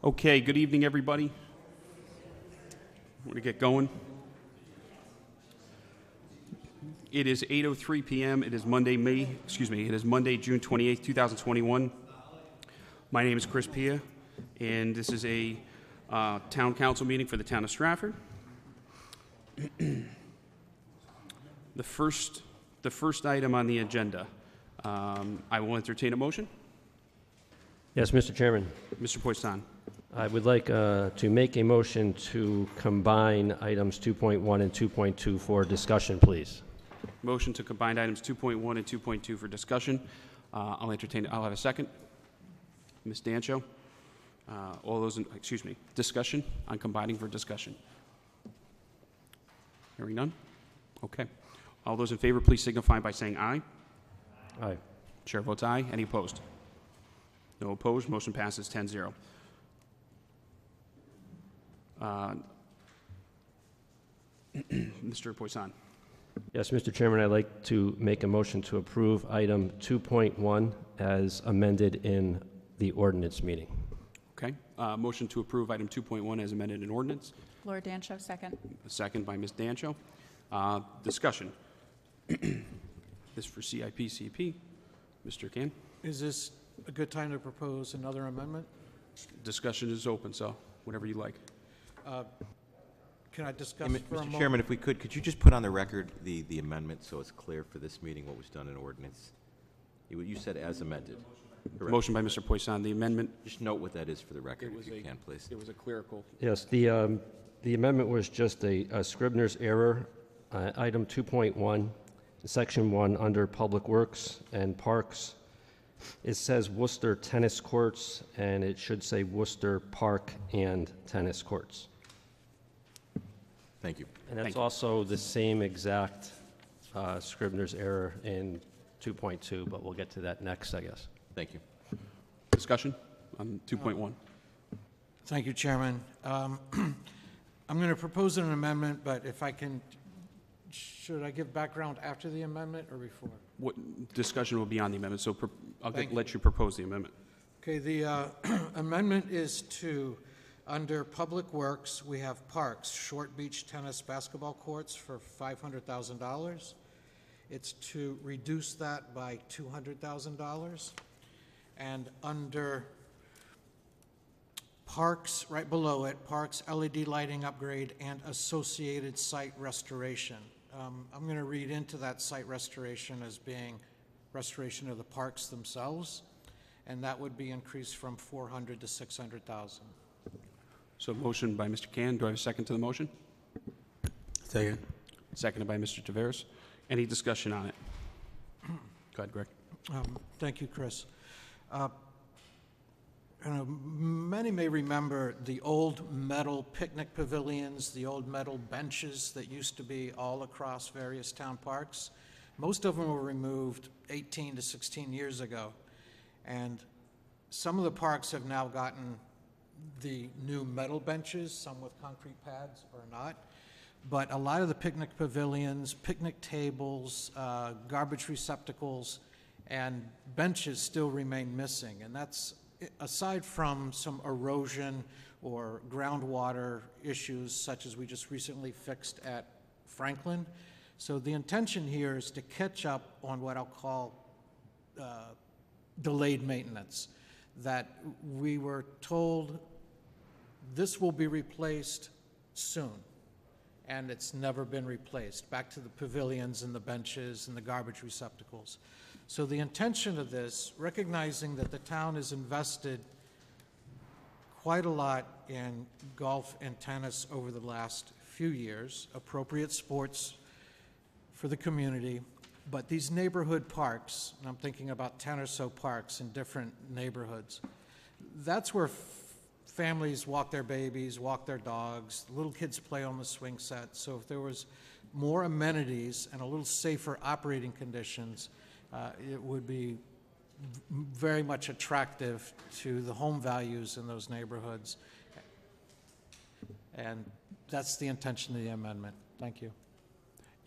Okay, good evening, everybody. Want to get going? It is 8:03 p.m. It is Monday, June 28th, 2021. My name is Chris Pia, and this is a town council meeting for the town of Stratford. The first item on the agenda, I will entertain a motion. Yes, Mr. Chairman. Mr. Poisson. I would like to make a motion to combine items 2.1 and 2.2 for discussion, please. Motion to combine items 2.1 and 2.2 for discussion. I'll have a second. Ms. Dancho. Discussion on combining for discussion. Hearing none? Okay. All those in favor, please signify by saying aye. Aye. Chair votes aye. Any opposed? No opposed. Motion passes 10-0. Mr. Poisson. Yes, Mr. Chairman, I'd like to make a motion to approve item 2.1 as amended in the ordinance meeting. Okay. Motion to approve item 2.1 as amended in ordinance. Laura Dancho, second. A second by Ms. Dancho. Discussion. This for CIP-CP. Mr. Can. Is this a good time to propose another amendment? Discussion is open, so whatever you like. Can I discuss Hey, for a Mr. moment? Chairman, if we could you just put on the record the amendment so it's clear for this meeting what was done in ordinance? You said as amended. Correct. Motion by Mr. Poisson. The amendment. Just note what that is for the record, if you can, please. It was a clerical. Yes, the amendment was just a Scribner's error. Item 2.1, Section 1, under Public Works and Parks, it says Worcester Tennis Courts, and it should say Worcester Park and Tennis Courts. Thank you. And that's Thank you. also the same exact Scribner's error in 2.2, but we'll get to that next, I guess. Thank you. Discussion on 2.1. Thank you, Chairman. I'm going to propose an amendment, but if I can, should I give background after the amendment or before? What discussion will be on the amendment? So I'll Thank let you propose the amendment. Okay, the amendment is to, under Public Works, we have parks, short beach tennis basketball courts for $500,000. It's to reduce that by $200,000. And under parks, right below it, parks LED lighting upgrade and associated site restoration. I'm going to read into that site restoration as being restoration of the parks themselves, and that would be increased from $400,000 to $600,000. So motion by Mr. Can. Do I have a second to the motion? Second. Seconded by Mr. Taveras. Any discussion on it? Go ahead, Greg. Thank you, Chris. Many may remember the old metal picnic pavilions, the old metal benches that used to be all across various town parks. Most of them were removed 18 to 16 years ago, and some of the parks have now gotten the new metal benches, some with concrete pads or not. But a lot of the picnic pavilions, picnic tables, garbage receptacles, and benches still remain missing. And that's aside from some erosion or groundwater issues such as we just recently fixed at Franklin. So the intention here is to catch up on what I'll call delayed maintenance. That we were told this will be replaced soon, and it's never been replaced, back to the pavilions and the benches and the garbage receptacles. So the intention of this, recognizing that the town has invested quite a lot in golf and tennis over the last few years, appropriate sports for the community, but these neighborhood parks, and I'm thinking about 10 or so parks in different neighborhoods, that's where families walk their babies, walk their dogs, little kids play on the swing set. So if there was more amenities and a little safer operating conditions, it would be very much attractive to the home values in those neighborhoods. And that's the intention of the amendment. Thank you.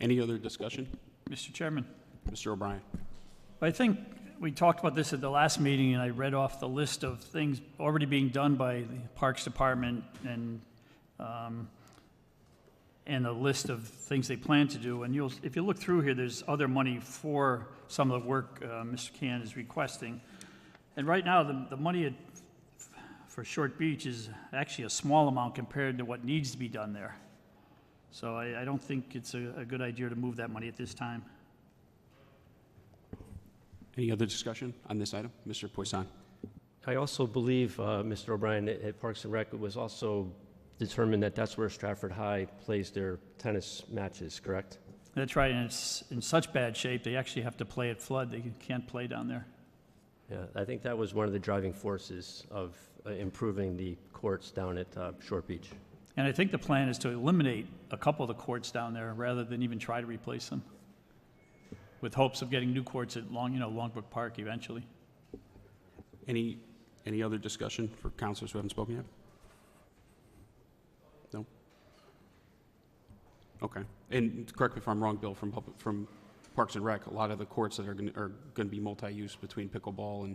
Any other discussion? Mr. Chairman, Mr. O'Brien. I think we talked about this at the last meeting, and I read off the list of things already being done by the Parks Department and a list of things they plan to do. And if you look through here, there's other money for some of the work Mr. Can is requesting. And right now, the money for Short Beach is actually a small amount compared to what needs to be done there. So I don't think it's a good idea to move that money at this time. Any other discussion on this item? Mr. Poisson? I also believe, Mr. O'Brien, at Parks and Rec, it was also determined that that's where Stratford High plays their tennis matches, correct? That's right, and it's in such bad shape, they actually have to play at flood. They can't play down there. Yeah, I think that was one of the driving forces of improving the courts down at Short Beach. And I think the plan is to eliminate a couple of the courts down there rather than even try to replace them, with hopes of getting new courts at Longbrook Park eventually. Any other discussion for councilors who haven't spoken yet? No? Okay. And correct me if I'm wrong, Bill, from Parks and Rec, a lot of the courts that are going to be multi-use between pickleball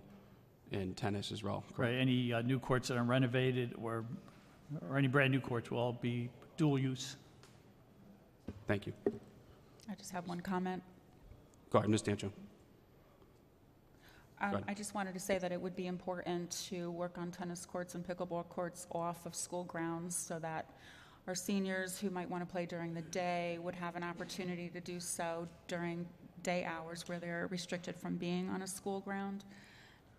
and tennis as well. Right, any new courts that are renovated or any brand-new courts will all be dual use. Thank you. I just have one comment. Go ahead, Ms. Dancho. ahead. I just wanted to say that it would be important to work on tennis courts and pickleball courts off of school grounds so that our seniors who might want to play during the day would have an opportunity to do so during day hours where they're restricted from being on a school ground.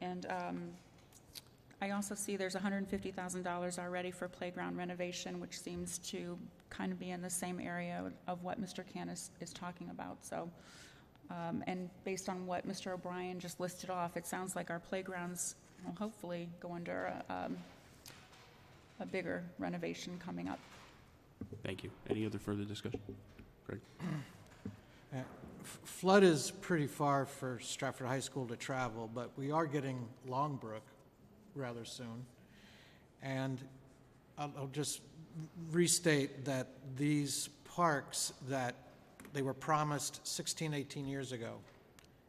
And I also see there's $150,000 already for playground renovation, which seems to kind of be in the same area of what Mr. Canis is talking about. So, and based on what Mr. O'Brien just listed off, it sounds like our playgrounds will hopefully go under a bigger renovation coming up. Thank you. Any other further discussion? Greg? Flood is pretty far for Stratford High School to travel, but we are getting Longbrook rather soon. And I'll just restate that these parks that they were promised 16, 18 years ago,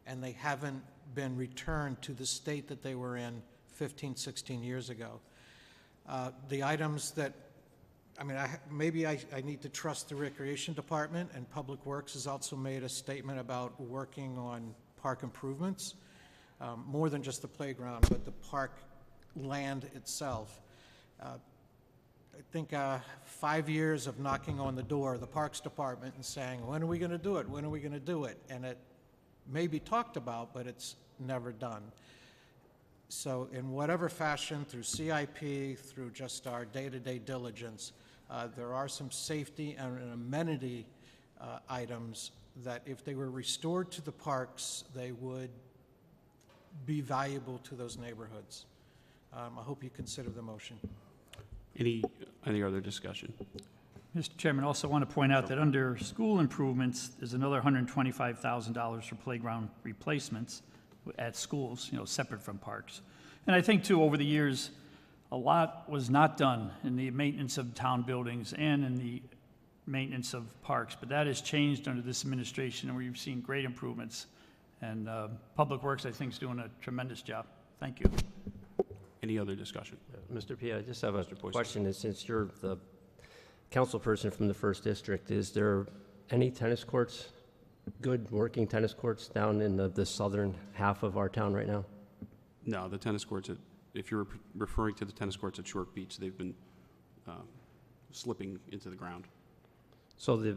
and they haven't been returned to the state that they were in 15, 16 years ago. The items that, maybe I need to trust the Recreation Department, and Public Works has also made a statement about working on park improvements, more than just the playground, but the park land itself. I think 5 years of knocking on the door of the Parks Department and saying, when are we going to do it? When are we going to do it? And it may be talked about, but it's never done. So in whatever fashion, through CIP, through just our day-to-day diligence, there are some safety and amenity items that if they were restored to the parks, they would be valuable to those neighborhoods. I hope you consider the motion. Any other discussion? Mr. Chairman, also want to point out that under school improvements, there's another $125,000 for playground replacements at schools, separate from parks. And I think, too, over the years, a lot was not done in the maintenance of town buildings and in the maintenance of parks, but that has changed under this administration, and we've seen great improvements. And Public Works, I think, is doing a tremendous job. Thank you. Any other discussion? Mr. P, I just have a question. Since you're the council person from the 1st District, is there any tennis courts, good working tennis courts down in the southern half of our town right now? No, the tennis courts, if you're referring to the tennis courts at Short Beach, they've been slipping into the ground. So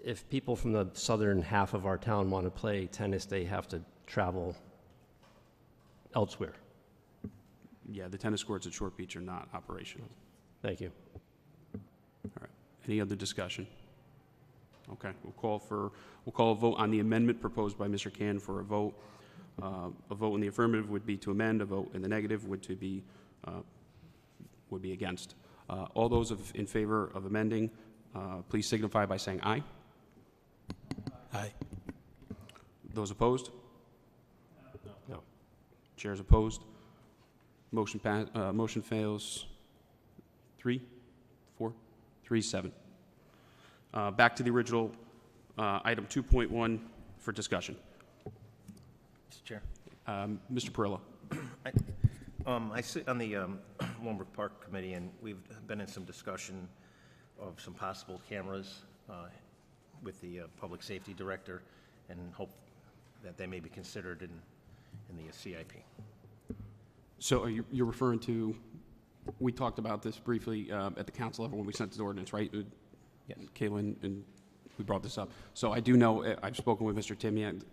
if people from the southern half of our town want to play tennis, they have to travel elsewhere? Yeah, the tennis courts at Short Beach are not operational. Thank you. All right. Any other discussion? Okay, we'll call a vote on the amendment proposed by Mr. Can for a vote. A vote in the affirmative would be to amend. A vote in the negative would be against. All those in favor of amending, please signify by saying aye. Aye. Those opposed? No. Chairs opposed? Motion fails. 3, 4, 3, 7. Back to the original item 2.1 for discussion. Mr. Chair. Mr. Perillo. I sit on the Walbrook Park Committee, and we've been in some discussion of some possible cameras with the Public Safety Director, and hope that they may be considered in the CIP. So you're referring to, we talked about this briefly at the council level when we sent the ordinance, right? Yes. Caitlin, and we brought this up. So I do know, I've spoken with Mr. Timmy, and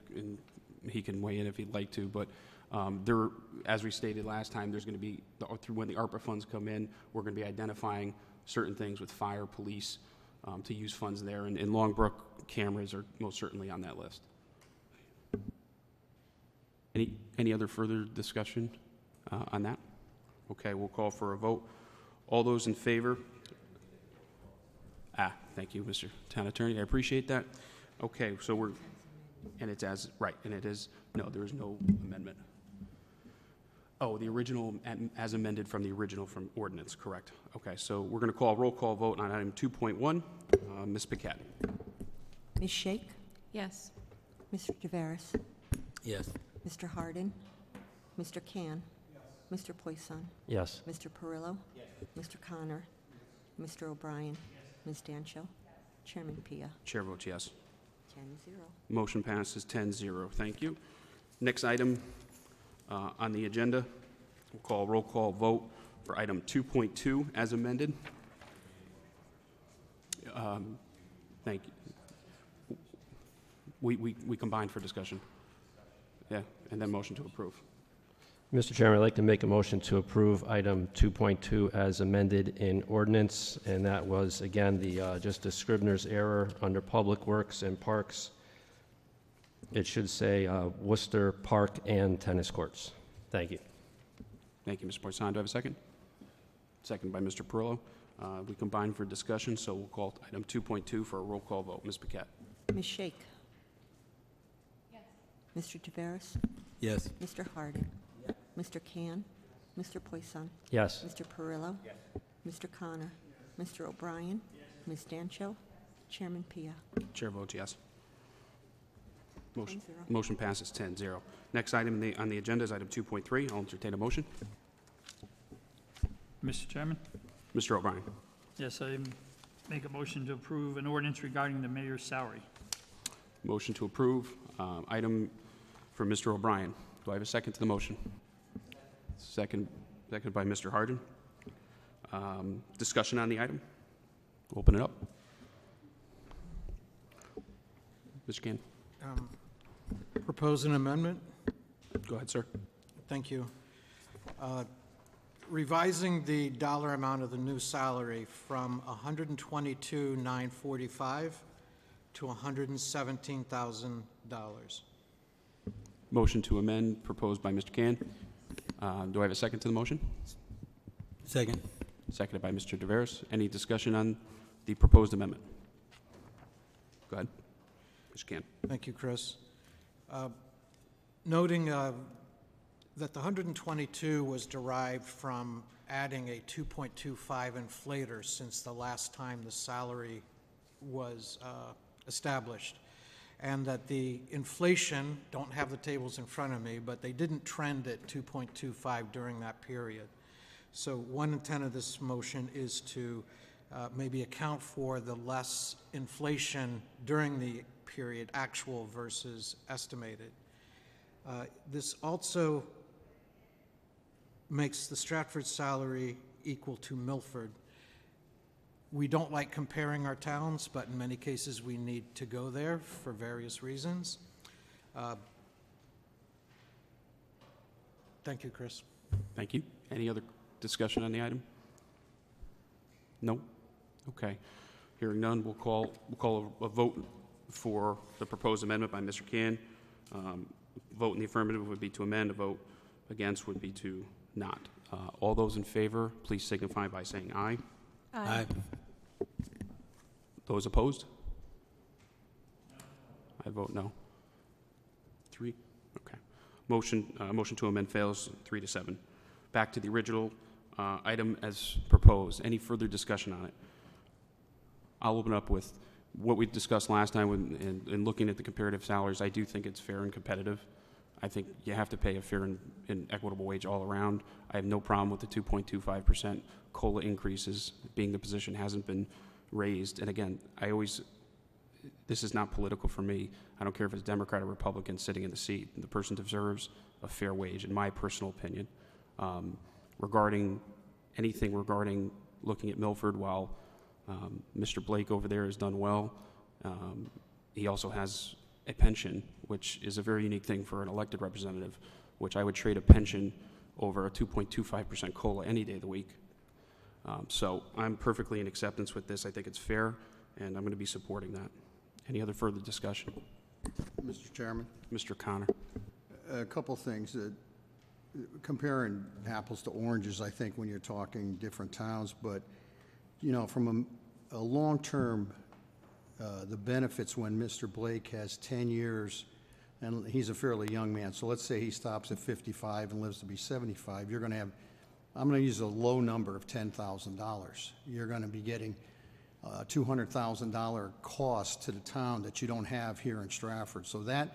he can weigh in if he'd like to, but there, as we stated last time, there's going to be, through when the ARPA funds come in, we're going to be identifying certain things with fire, police, to use funds there, and Longbrook cameras are most certainly on that list. Any other further discussion on that? Okay, we'll call for a vote. All those in favor? Thank you, Mr. Town Attorney. I appreciate that. Okay, so we're, and it's as, right, and it is, no, there is no amendment. Oh, the original, as amended from the original from ordinance, correct. Okay, so we're going to call roll call vote on item 2.1. Ms. Paquette. Ms. Shake? Yes. Mr. Tavares? Yes. Mr. Hardin? Mr. Can? Mr. Poisson? Yes. Mr. Perillo? Mr. Connor? Mr. O'Brien? Ms. Dancho? Chairman Pia? Chair votes yes. 10-0. Motion passes 10-0. Thank you. Next item on the agenda, we'll call roll call vote for item 2.2 as amended. Thank you. We combined for discussion. Yeah, and then motion to approve. Mr. Chairman, I'd like to make a motion to approve item 2.2 as amended in ordinance, and that was, again, the just a Scribner's error under Public Works and Parks. It should say Worcester Park and Tennis Courts. Thank you. Thank you, Mr. Poisson. Do I have a second? Second by Mr. Perillo. We combined for discussion, so we'll call item 2.2 for a roll call vote. Ms. Paquette. Ms. Shake? Yes. Mr. Tavares? Yes. Mr. Hardin? Mr. Can? Mr. Poisson? Yes. Mr. Perillo? Mr. Connor? Mr. O'Brien? Ms. Dancho? Chairman Pia? Chair votes yes. 10-0. Motion passes 10-0. Next item on the agenda is item 2.3. I'll entertain a motion. Mr. Chairman? Mr. O'Brien. Yes, I make a motion to approve an ordinance regarding the mayor's salary. Motion to approve. Item for Mr. O'Brien. Do I have a second to the motion? Seconded by Mr. Hardin. Discussion on the item? Open it up. Mr. Can. Propose an amendment. Go ahead, sir. Thank you. Revising the dollar amount of the new salary from $122,945 to $117,000. Motion to amend proposed by Mr. Can. Do I have a second to the motion? Second. Seconded by Mr. Tavares. Any discussion on the proposed amendment? Go ahead. Mr. Can. Thank you, Chris. Noting that the 122 was derived from adding a 2.25 inflator since the last time the salary was established, and that the inflation, don't have the tables in front of me, but they didn't trend at 2.25 during that period. So one intent of this motion is to maybe account for the less inflation during the period, actual versus estimated. This also makes the Stratford salary equal to Milford. We don't like comparing our towns, but in many cases we need to go there for various reasons. Thank you, Chris. Thank you. Any other discussion on the item? No? Okay. Hearing none, we'll call a vote for the proposed amendment by Mr. Can. Vote in the affirmative would be to amend. A vote against would be to not. All those in favor, please signify by saying aye. Aye. Those opposed? I vote no. 3? Okay. Motion to amend fails 3-7. Back to the original item as proposed. Any further discussion on it? I'll open up with what we discussed last time in looking at the comparative salaries. I do think it's fair and competitive. I think you have to pay a fair and equitable wage all around. I have no problem with the 2.25% COLA increases, being the position hasn't been raised. And again, this is not political for me. I don't care if it's Democrat or Republican sitting in the seat. The person deserves a fair wage, in my personal opinion. Regarding anything regarding looking at Milford, while Mr. Blake over there has done well, he also has a pension, which is a very unique thing for an elected representative, which I would trade a pension over a 2.25% COLA any day of the week. So I'm perfectly in acceptance with this. I think it's fair, and I'm going to be supporting that. Any other further discussion? Mr. Chairman, Mr. Connor. a couple things. Comparing apples to oranges, I think, when you're talking different towns, but, you know, from a long-term, the benefits when Mr. Blake has 10 years, and he's a fairly young man, so let's say he stops at 55 and lives to be 75, you're going to have, I'm going to use a low number of $10,000. You're going to be getting a $200,000 cost to the town that you don't have here in Stratford. So that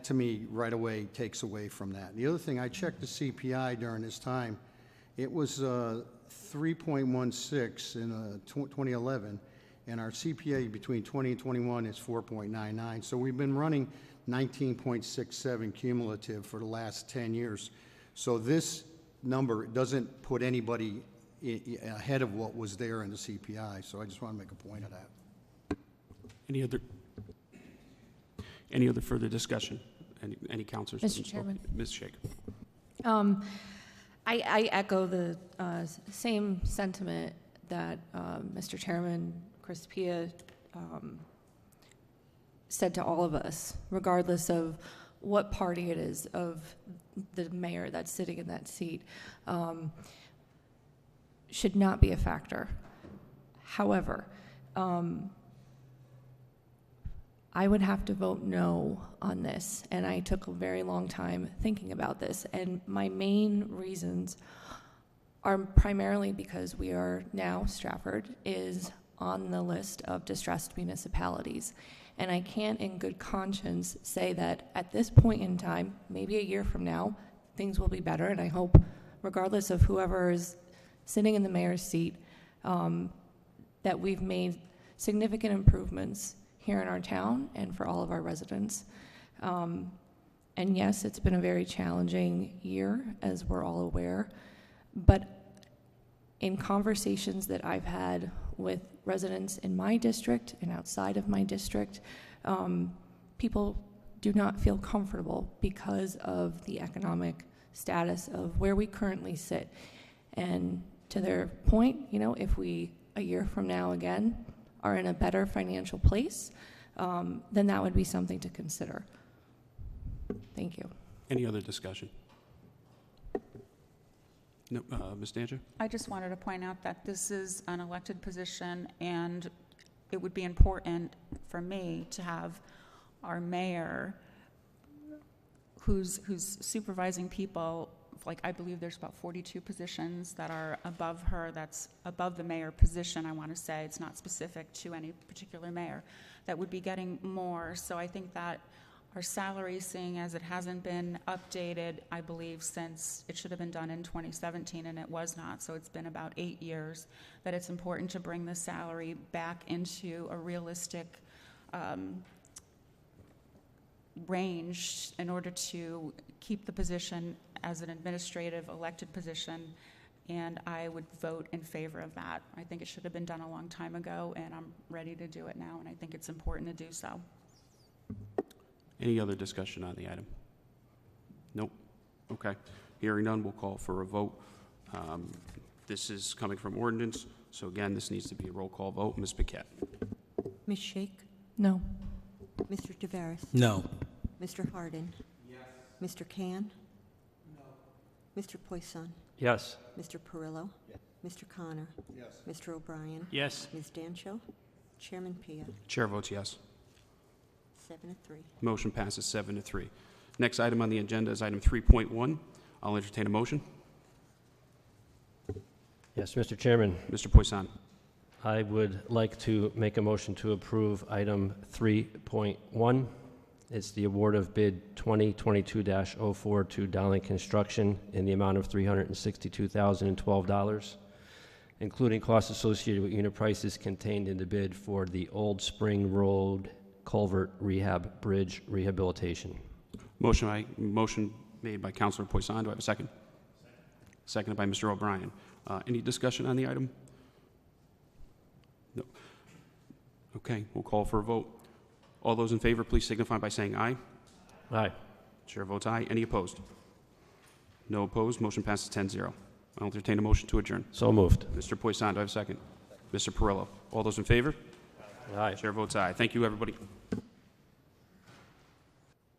to me right away takes away from that. The other thing, I checked the CPI during this time. It was 3.16 in 2011, and our CPI between 20 and 21 is 4.99. So we've been running 19.67 cumulative for the last 10 years. So this number doesn't put anybody ahead of what was there in the CPI. So I just want to make a point of that. Any other further discussion? Any councilors? Mr. Chairman. Ms. Shake. I echo the same sentiment that Mr. Chairman Chris Pia said to all of us, regardless of what party it is of the mayor that's sitting in that seat, should not be a factor. However, I would have to vote no on this, and I took a very long time thinking about this, and my main reasons are primarily because we are now, Stratford is on the list of distressed municipalities, and I can't in good conscience say that at this point in time, maybe a year from now, things will be better, and I hope, regardless of whoever is sitting in the mayor's seat, that we've made significant improvements here in our town and for all of our residents. And yes, it's been a very challenging year, as we're all aware, but in conversations that I've had with residents in my district and outside of my district, people do not feel comfortable because of the economic status of where we currently sit. And to their point, you know, if we, a year from now again, are in a better financial place, then that would be something to consider. Thank you. Any other discussion? No, Ms. Danger? I just wanted to point out that this is an elected position, and it would be important for me to have our mayor, who's supervising people, like I believe there's about 42 positions that are above her, that's above the mayor position, I want to say. It's not specific to any particular mayor, that would be getting more. So I think that our salary, seeing as it hasn't been updated, I believe, since it should have been done in 2017, and it was not, so it's been about 8 years, that it's important to bring the salary back into a realistic range in order to keep the position as an administrative elected position, and I would vote in favor of that. I think it should have been done a long time ago, and I'm ready to do it now, and I think it's important to do so. Any other discussion on the item? Nope. Okay. Hearing none, we'll call for a vote. This is coming from ordinance, so again, this needs to be a roll call vote. Ms. Paquette? Ms. Shake? No. Mr. Tavares? No. Mr. Hardin? Yes. Mr. Can? No. Mr. Poisson? Yes. Mr. Perillo? Yes. Mr. Connor? Yes. Mr. O'Brien? Yes. Ms. Dancho? Chairman Pia? Chair votes yes. 7-3. Motion passes 7-3. Next item on the agenda is item 3.1. I'll entertain a motion. Yes, Mr. Chairman, Mr. Poisson. I would like to make a motion to approve item 3.1, It's the award of bid 2022-04 to Dowling Construction in the amount of $362,012, including costs associated with unit prices contained in the bid for the Old Spring Road Culvert Rehab Bridge Rehabilitation. Motion made by Councilor Poisson. Do I have a second? Seconded by Mr. O'Brien. Any discussion on the item? No. Okay, we'll call for a vote. All those in favor, please signify by saying aye. Aye. Chair votes aye. Any opposed? No opposed. Motion passes 10-0. I'll entertain a motion to adjourn. So moved. Mr. Poisson, do I have a second? Mr. Perillo. All those in favor? Aye. Chair votes aye. Thank you, everybody.